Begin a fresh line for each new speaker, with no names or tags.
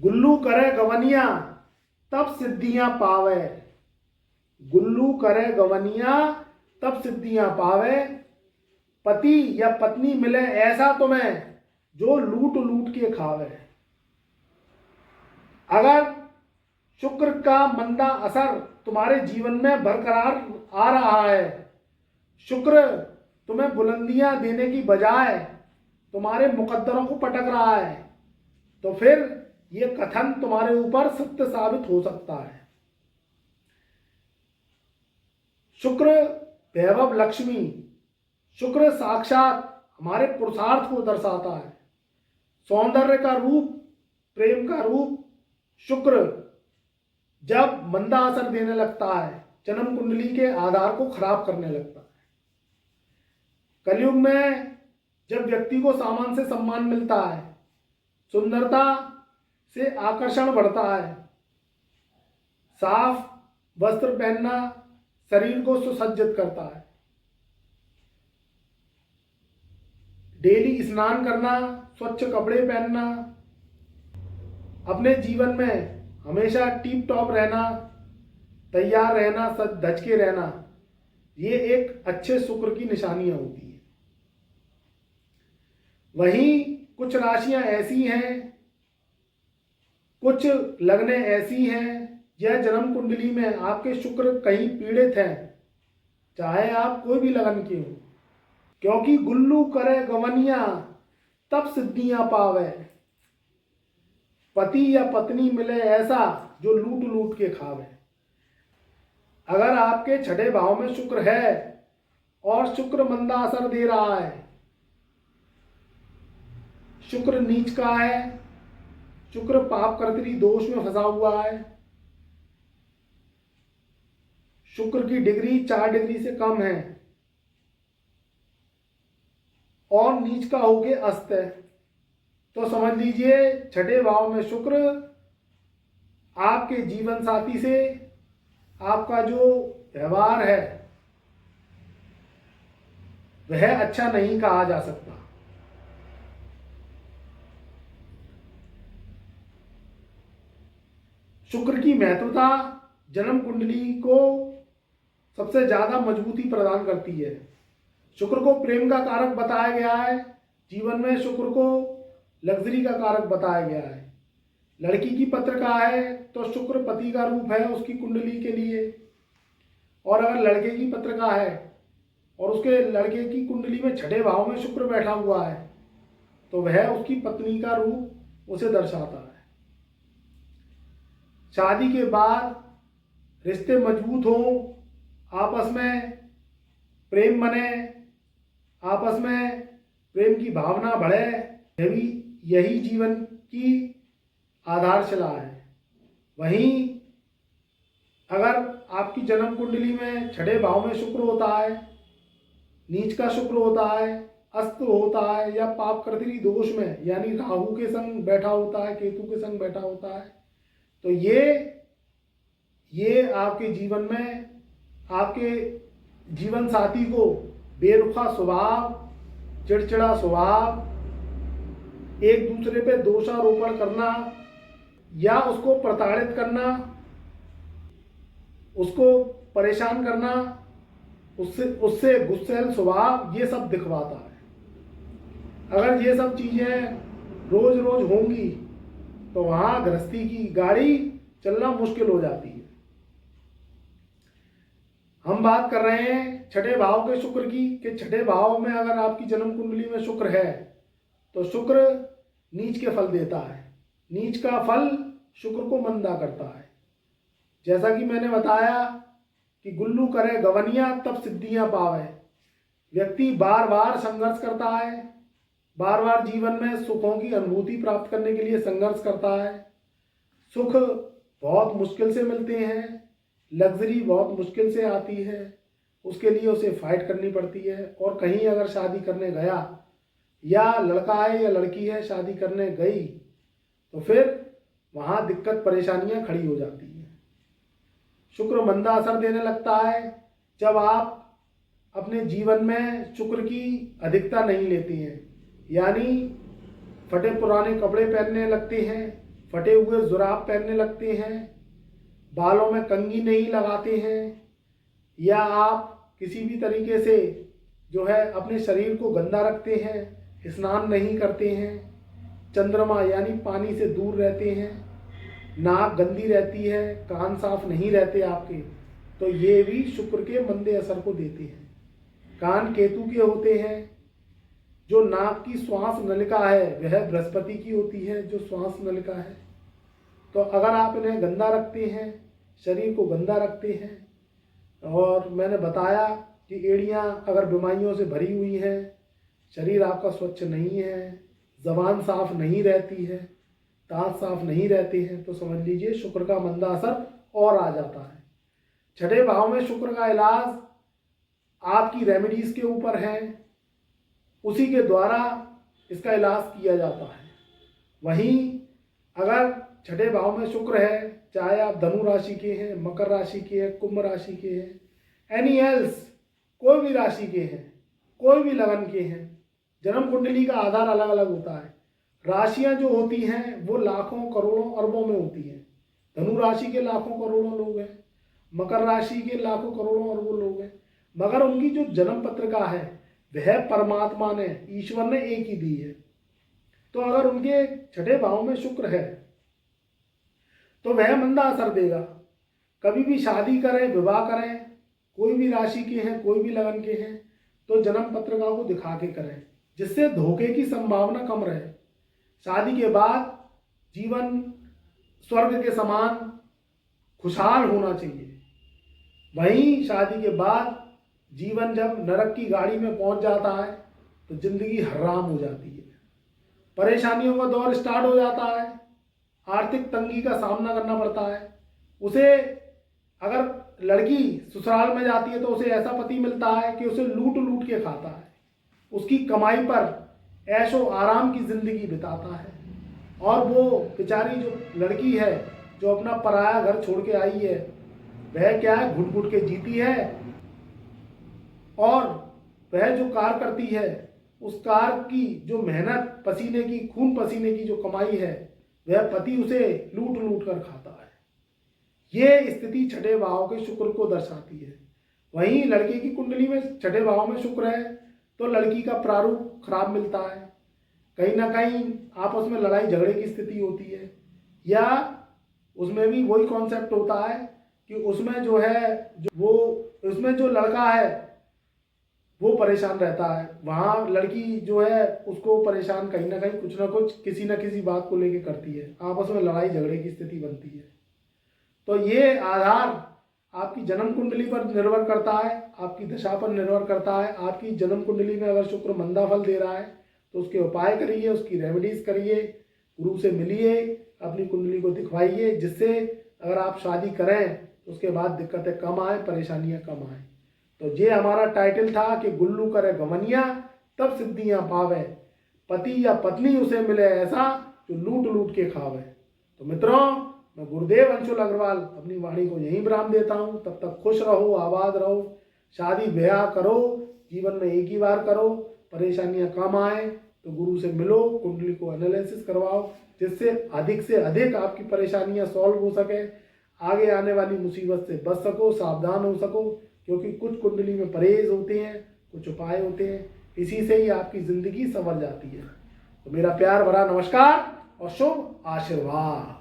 गुल्लू करे गवनिया तब सिद्धियां पावे। गुल्लू करे गवनिया तब सिद्धियां पावे। पति या पत्नी मिले ऐसा तुम्हें जो लूट लूट के खावे। अगर शुक्र का मंदा असर तुम्हारे जीवन में बरकरार आ रहा है, शुक्र तुम्हें बुलंदियां देने की बजाय तुम्हारे मुकद्दरों को पटक रहा है, तो फिर यह कथन तुम्हारे ऊपर सत्य साबित हो सकता है। शुक्र वैभव लक्ष्मी, शुक्र साक्षात हमारे पुरुषार्थ को दर्शाता है। सौंदर्य का रूप, प्रेम का रूप शुक्र जब मंदा असर देने लगता है, जन्म कुंडली के आधार को खराब करने लगता है। कलयुग में जब व्यक्ति को सामान से सम्मान मिलता है, सुंदरता से आकर्षण बढ़ता है, साफ वस्त्र पहनना शरीर को सुसज्जित करता है, डेली स्नान करना, स्वच्छ कपड़े पहनना, अपने जीवन में हमेशा टिप टॉप रहना, तैयार रहना, सज धज के रहना, ये एक अच्छे शुक्र की निशानियां होती है। वहीं कुछ राशियां ऐसी हैं, कुछ लगने ऐसी हैं, यह जन्म कुंडली में आपके शुक्र कहीं पीड़ित हैं, चाहे आप कोई भी लगन के हो, क्योंकि गुल्लू करे गवनिया तब सिद्धियां पावे। पति या पत्नी मिले ऐसा जो लूट लूट के खावे। अगर आपके छठे भाव में शुक्र है और शुक्र मंदा असर दे रहा है, शुक्र नीच का है, शुक्र पाप कर्तरी दोष में फंसा हुआ है, शुक्र की डिग्री 4 डिग्री से कम है और नीच का होके अस्त है, तो समझ लीजिए छठे भाव में शुक्र आपके जीवन साथी से आपका जो व्यवहार है वह अच्छा नहीं कहा जा सकता। शुक्र की महत्वता जन्म कुंडली को सबसे ज्यादा मजबूती प्रदान करती है। शुक्र को प्रेम का कारक बताया गया है, जीवन में शुक्र को लग्जरी का कारक बताया गया है। लड़की की पत्रिका है तो शुक्र पति का रूप है उसकी कुंडली के लिए, और अगर लड़के की पत्रिका है और उसके लड़के की कुंडली में छठे भाव में शुक्र बैठा हुआ है तो वह उसकी पत्नी का रूप उसे दर्शाता है। शादी के बाद रिश्ते मजबूत हो, आपस में प्रेम बने, आपस में प्रेम की भावना बढ़े, यही जीवन की आधारशिला है। वहीं अगर आपकी जन्म कुंडली में छठे भाव में शुक्र होता है, नीच का शुक्र होता है, अस्त होता है, या पाप कर्तरी दोष में यानी राहु के संग बैठा होता है, केतु के संग बैठा होता है, तो ये आपके जीवन में आपके जीवन साथी को बेरुखा स्वभाव, चिड़चिड़ा स्वभाव, एक दूसरे पे दोषारोपण करना या उसको प्रताड़ित करना, उसको परेशान करना, उससे गुस्सैल स्वभाव, ये सब दिखवाता है। अगर ये सब चीजें रोज रोज होंगी तो वहां गृहस्थी की गाड़ी चलना मुश्किल हो जाती है। हम बात कर रहे हैं छठे भाव के शुक्र की, कि छठे भाव में अगर आपकी जन्म कुंडली में शुक्र है तो शुक्र नीच के फल देता है। नीच का फल शुक्र को मंदा करता है। जैसा कि मैंने बताया कि गुल्लू करे गवनिया तब सिद्धियां पावे। व्यक्ति बार बार संघर्ष करता है, बार बार जीवन में सुखों की अनुभूति प्राप्त करने के लिए संघर्ष करता है। सुख बहुत मुश्किल से मिलते हैं, लग्जरी बहुत मुश्किल से आती है, उसके लिए उसे फाइट करनी पड़ती है। और कहीं अगर शादी करने गया, या लड़का है या लड़की है शादी करने गई, तो फिर वहाँ दिक्कत परेशानियाँ खड़ी हो जाती हैं। शुक्र मंदा असर देने लगता है जब आप अपने जीवन में शुक्र की अधिकता नहीं लेती हैं, यानी फटे पुराने कपड़े पहनने लगते हैं, फटे हुए जुराब पहनने लगते हैं, बालों में कंघी नहीं लगाते हैं, या आप किसी भी तरीके से जो है अपने शरीर को गंदा रखते हैं, स्नान नहीं करते हैं, चंद्रमा यानी पानी से दूर रहते हैं, नाक गंदी रहती है, कान साफ नहीं रहते आपके, तो ये भी शुक्र के मंदे असर को देते हैं। कान केतु के होते हैं। जो नाक की श्वास नलिका है वह बृहस्पति की होती है, जो श्वास नलिका है। तो अगर आप इन्हें गंदा रखते हैं, शरीर को गंदा रखते हैं, और मैंने बताया कि एड़ियाँ अगर बीमारियों से भरी हुई हैं, शरीर आपका स्वच्छ नहीं है, ज़बान साफ नहीं रहती है, दांत साफ नहीं रहते हैं, तो समझ लीजिए शुक्र का मंदा असर और आ जाता है। छठे भाव में शुक्र का इलाज आपकी रेमेडीज के ऊपर है, उसी के द्वारा इसका इलाज किया जाता है। वहीं अगर छठे भाव में शुक्र है, चाहे आप धनु राशि के हैं, मकर राशि के हैं, कुंभ राशि के हैं, एनी एल्स कोई भी राशि के हैं, कोई भी लगन के हैं, जन्म कुंडली का आधार अलग अलग होता है। राशियां जो होती हैं वो लाखों करोड़ों अरबों में होती हैं। धनु राशि के लाखों करोड़ों लोग हैं, मकर राशि के लाखों करोड़ों अरबों लोग हैं, मगर उनकी जो जन्म पत्रिका है वह परमात्मा ने, ईश्वर ने एक ही दी है। तो अगर उनके छठे भाव में शुक्र है तो वह मंदा असर देगा। कभी भी शादी करें, विवाह करें, कोई भी राशि के हैं, कोई भी लगन के हैं, तो जन्म पत्रिका को दिखा के करें, जिससे धोखे की संभावना कम रहे। शादी के बाद जीवन स्वर्ग के समान खुशहाल होना चाहिए। वहीं शादी के बाद जीवन जब नरक की गाड़ी में पहुंच जाता है तो जिंदगी हराम हो जाती है, परेशानियों का दौर स्टार्ट हो जाता है, आर्थिक तंगी का सामना करना पड़ता है। उसे अगर लड़की ससुराल में जाती है तो उसे ऐसा पति मिलता है कि उसे लूट लूट के खाता है, उसकी कमाई पर ऐशो आराम की जिंदगी बिताता है, और वो बेचारी जो लड़की है जो अपना पराया घर छोड़ के आई है वह क्या है, घुट घुट के जीती है, और वह जो कार करती है उस कार की जो मेहनत पसीने की, खून पसीने की जो कमाई है वह पति उसे लूट लूट कर खाता है। ये स्थिति छठे भाव के शुक्र को दर्शाती है। वहीं लड़के की कुंडली में छठे भाव में शुक्र है तो लड़की का प्रारूप खराब मिलता है, कहीं ना कहीं आपस में लड़ाई झगड़े की स्थिति होती है, या उसमें भी वही कॉन्सेप्ट होता है कि उसमें जो है उसमें जो लड़का है वो परेशान रहता है, वहाँ लड़की जो है उसको परेशान कहीं ना कहीं कुछ ना कुछ किसी न किसी बात को लेके करती है, आपस में लड़ाई झगड़े की स्थिति बनती है। तो ये आधार आपकी जन्म कुंडली पर निर्भर करता है, आपकी दशा पर निर्भर करता है। आपकी जन्म कुंडली में अगर शुक्र मंदा फल दे रहा है तो उसके उपाय करिए, उसकी रेमेडीज करिए, गुरु से मिलिए, अपनी कुंडली को दिखवाइए, जिससे अगर आप शादी करें तो उसके बाद दिक्कतें कम आए, परेशानियां कम आए। तो ये हमारा टाइटल था कि गुल्लू करे गवनिया तब सिद्धियां पावे, पति या पत्नी उसे मिले ऐसा जो लूट लूट के खावे। तो मित्रों, मैं गुरुदेव अंशुल अग्रवाल अपनी वाणी को यहीं विराम देता हूँ। तब तक खुश रहो, आबाद रहो, शादी ब्याह करो, जीवन में एक ही बार करो, परेशानियां कम आए तो गुरु से मिलो, कुंडली को एनालिसिस करवाओ, जिससे अधिक से अधिक आपकी परेशानियां सॉल्व हो सके, आगे आने वाली मुसीबत से बच सको, सावधान हो सको, क्योंकि कुछ कुंडली में परहेज होते हैं, कुछ उपाय होते हैं, इसी से ही आपकी ज़िंदगी संवर जाती है। तो मेरा प्यार भरा नमस्कार और शुभ आशीर्वाद।